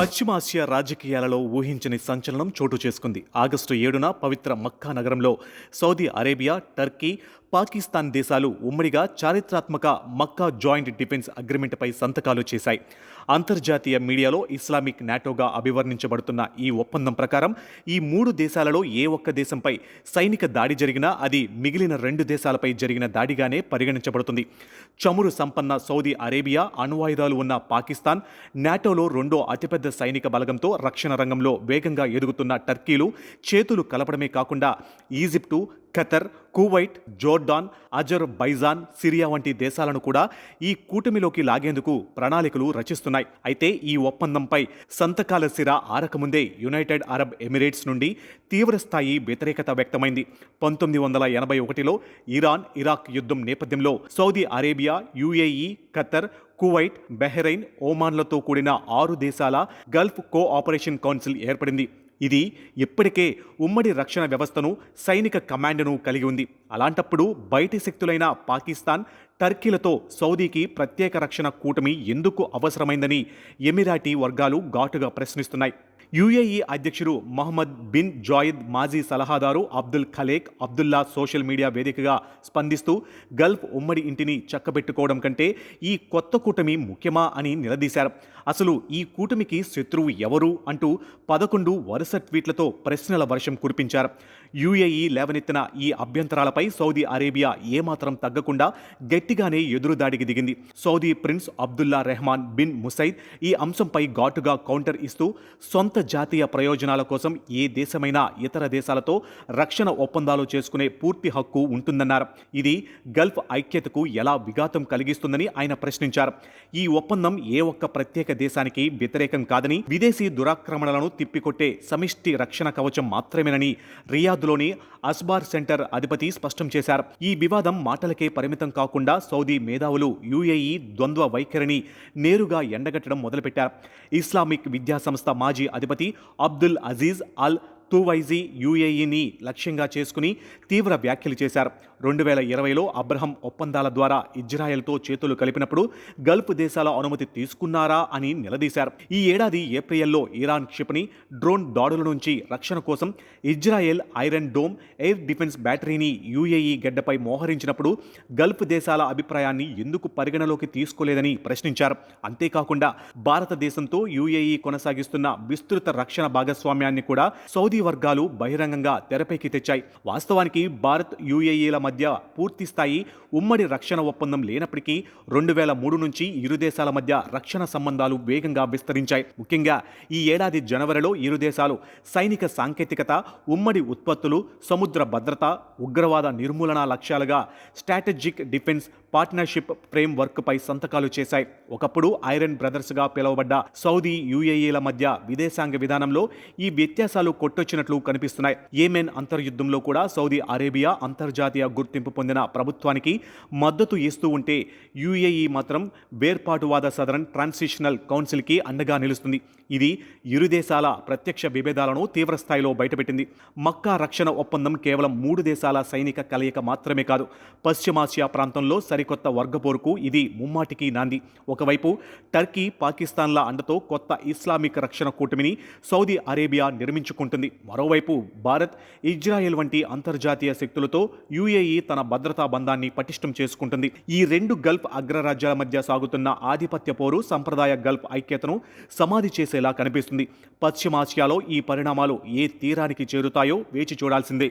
పశ్చిమాసియా రాజకీయాలలో ఊహించని సంచలనం చోటు చేసుకుంది. ఆగస్టు 7న పవిత్ర మక్కా నగరంలో సౌదీ అరేబియా, టర్కీ, పాకిస్తాన్ దేశాలు ఉమ్మడిగా చారిత్రాత్మక మక్కా జాయింట్ డిఫెన్స్ అగ్రిమెంట్పై సంతకాలు చేశాయి. అంతర్జాతీయ మీడియాలో ఇస్లామిక్ నాటోగా అభివర్ణించబడుతున్న ఈ ఒప్పందం ప్రకారం ఈ మూడు దేశాలలో ఏ ఒక్క దేశంపై సైనిక దాడి జరిగినా అది మిగిలిన రెండు దేశాలపై జరిగిన దాడిగానే పరిగణించబడుతుంది. చమురు సంపన్న సౌదీ అరేబియా, అణ్వాయుధాలు ఉన్న పాకిస్తాన్, నాటోలో రెండో అతిపెద్ద సైనిక బలగంతో రక్షణ రంగంలో వేగంగా ఎదుగుతున్న టర్కీలు చేతులు కలపడమే కాకుండా Egypt, Qatar, Kuwait, Jordan, Azerbaijan, Syria వంటి దేశాలను కూడా ఈ కూటమిలోకి లాగేందుకు ప్రణాళికలు రచిస్తున్నాయి. అయితే ఈ ఒప్పందంపై సంతకాల సిర ఆరకముందే యునైటెడ్ అరబ్ ఎమిరేట్స్ నుండి తీవ్రస్థాయి వ్యతిరేకత వ్యక్తమైంది. 1981లో ఇరాన్, ఇరాక్ యుద్ధం నేపథ్యంలో Saudi Arabia, UAE, Qatar, Kuwait, Bahrain, ఒమాన్లతో కూడిన 6 దేశాల గల్ఫ్ కోఆపరేషన్ కౌన్సిల్ ఏర్పడింది. ఇది ఇప్పటికే ఉమ్మడి రక్షణ వ్యవస్థను, సైనిక కమాండ్ను కలిగి ఉంది. అలాంటప్పుడు బయటి శక్తులైన పాకిస్తాన్, టర్కీలతో సౌదీకి ప్రత్యేక రక్షణ కూటమి ఎందుకు అవసరమైందని ఎమిరాటీ వర్గాలు ఘాటుగా ప్రశ్నిస్తున్నాయి. యుఏఈ అధ్యక్షుడు మహమ్మద్ బిన్ జాయిద్ మాజీ సలహాదారు అబ్దుల్ ఖలేక్ అబ్దుల్లా సోషల్ మీడియా వేదికగా స్పందిస్తూ గల్ఫ్ ఉమ్మడి ఇంటిని చక్కబెట్టుకోవడం కంటే ఈ కొత్త కూటమి ముఖ్యమా అని నిలదీశారు. అసలు ఈ కూటమికి శత్రువు ఎవరు అంటూ 11 వరుస ట్వీట్లతో ప్రశ్నల వర్షం కురిపించారు. యుఏఈ లేవనెత్తిన ఈ అభ్యంతరాలపై సౌదీ అరేబియా ఏమాత్రం తగ్గకుండా గట్టిగానే ఎదురుదాడికి దిగింది. Saudi prince Abdullah Rahman bin Musaid ఈ అంశంపై ఘాటుగా కౌంటర్ ఇస్తూ సొంత జాతీయ ప్రయోజనాల కోసం ఏ దేశమైనా ఇతర దేశాలతో రక్షణ ఒప్పందాలు చేసుకునే పూర్తి హక్కు ఉంటుందన్నారు. ఇది గల్ఫ్ ఐక్యతకు ఎలా విఘాతం కలిగిస్తుందని ఆయన ప్రశ్నించారు. ఈ ఒప్పందం ఏ ఒక్క ప్రత్యేక దేశానికి వ్యతిరేకం కాదని, విదేశీ దురాక్రమణలను తిప్పికొట్టే సమిష్టి రక్షణ కవచం మాత్రమేనని రియాద్లోని అస్బార్ సెంటర్ అధిపతి స్పష్టం చేశారు. ఈ వివాదం మాటలకే పరిమితం కాకుండా సౌదీ మేధావులు యుఏఈ ద్వంద్వ వైఖరిని నేరుగా ఎండగట్టడం మొదలుపెట్టారు. ఇస్లామిక్ విద్యా సంస్థ మాజీ అధిపతి అబ్దుల్ అజీజ్ అల్ తువైజీ యుఏఈని లక్ష్యంగా చేసుకుని తీవ్ర వ్యాఖ్యలు చేశారు. 2020లో అబ్రహం ఒప్పందాల ద్వారా ఇజ్రాయెల్తో చేతులు కలిపినప్పుడు గల్ఫ్ దేశాల అనుమతి తీసుకున్నారా అని నిలదీశారు. ఈ ఏడాది ఏప్రిల్లో ఇరాన్ క్షిపణి, డ్రోన్ దాడుల నుంచి రక్షణ కోసం Israel iron dome air defence బ్యాటరీని యుఏఈ గడ్డపై మోహరించినప్పుడు గల్ఫ్ దేశాల అభిప్రాయాన్ని ఎందుకు పరిగణలోకి తీసుకోలేదని ప్రశ్నించారు. అంతేకాకుండా భారతదేశంతో యుఏఈ కొనసాగిస్తున్న విస్తృత రక్షణ భాగస్వామ్యాన్ని కూడా సౌదీ వర్గాలు బహిరంగంగా తెరపైకి తెచ్చాయి. వాస్తవానికి భారత్, యుఏఈల మధ్య పూర్తి స్థాయి ఉమ్మడి రక్షణ ఒప్పందం లేనప్పటికీ 2003 నుంచి ఇరు దేశాల మధ్య రక్షణ సంబంధాలు వేగంగా విస్తరించాయి. ముఖ్యంగా ఈ ఏడాది జనవరిలో ఇరు దేశాలు సైనిక సాంకేతికత, ఉమ్మడి ఉత్పత్తులు, సముద్ర భద్రత, ఉగ్రవాద నిర్మూలన లక్ష్యాలుగా strategic defence partnership framework పై సంతకాలు చేశాయి. ఒకప్పుడు ఐరన్ బ్రదర్స్గా పిలువబడ్డ సౌదీ, యుఏఈల మధ్య విదేశాంగ విధానంలో ఈ వ్యత్యాసాలు కొట్టొచ్చినట్లు కనిపిస్తున్నాయి. యెమెన్ అంతర్యుద్ధంలో కూడా సౌదీ అరేబియా అంతర్జాతీయ గుర్తింపు పొందిన ప్రభుత్వానికి మద్దతు ఇస్తూ ఉంటే యుఏఈ మాత్రం వేర్పాటువాద సదరన్ ట్రాన్సిషనల్ కౌన్సిల్కి అండగా నిలుస్తుంది. ఇది ఇరు దేశాల ప్రత్యక్ష విభేదాలను తీవ్రస్థాయిలో బయటపెట్టింది. మక్కా రక్షణ ఒప్పందం కేవలం 3 దేశాల సైనిక కలయిక మాత్రమే కాదు, పశ్చిమాసియా ప్రాంతంలో సరికొత్త వర్గపోరుకు ఇది ముమ్మాటికి నాంది. ఒకవైపు టర్కీ, పాకిస్తాన్ల అండతో కొత్త ఇస్లామిక్ రక్షణ కూటమిని సౌదీ అరేబియా నిర్మించుకుంటుంది. మరోవైపు భారత్, ఇజ్రాయెల్ వంటి అంతర్జాతీయ శక్తులతో యుఏఈ తన భద్రతా బంధాన్ని పటిష్టం చేసుకుంటుంది. ఈ రెండు గల్ఫ్ అగ్రరాజ్యాల మధ్య సాగుతున్న ఆధిపత్య పోరు సంప్రదాయ గల్ఫ్ ఐక్యతను సమాధి చేసేలా కనిపిస్తుంది. పశ్చిమాసియాలో ఈ పరిణామాలు ఏ తీరానికి చేరుతాయో వేచి చూడాల్సిందే.